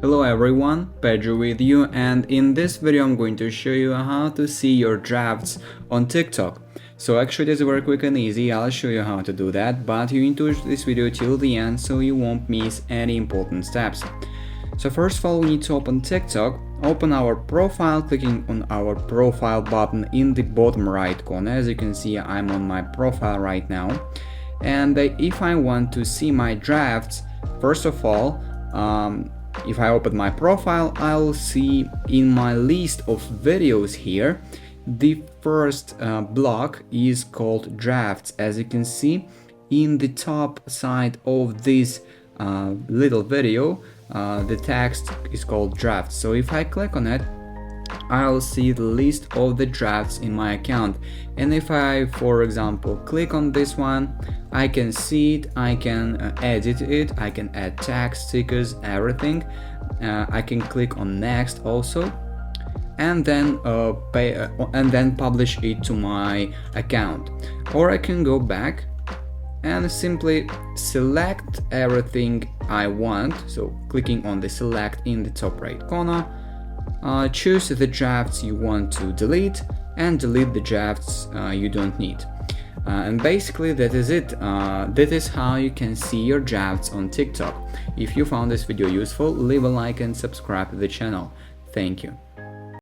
Hello everyone, Pedro with you, and in this video I'm going to show you how to see your drafts on TikTok. So actually this is very quick and easy. I'll show you how to do that, but you need to watch this video till the end so you won't miss any important steps. So first of all, we need to open TikTok, open our profile, clicking on our profile button in the bottom right corner. As you can see, I'm on my profile right now, and if I want to see my drafts, first of all, if I open my profile, I'll see in my list of videos here, the first block is called drafts. As you can see in the top side of this little video, the text is called drafts. So if I click on it, I'll see the list of the drafts in my account, and if I, for example, click on this one, I can see it, I can edit it, I can add tags, stickers, everything. I can click on next also, and then publish it to my account, or I can go back and simply select everything I want. So clicking on the select in the top right corner, choose the drafts you want to delete and delete the drafts you don't need. And basically that is it. That is how you can see your drafts on TikTok. If you found this video useful, leave a like and subscribe to the channel. Thank you.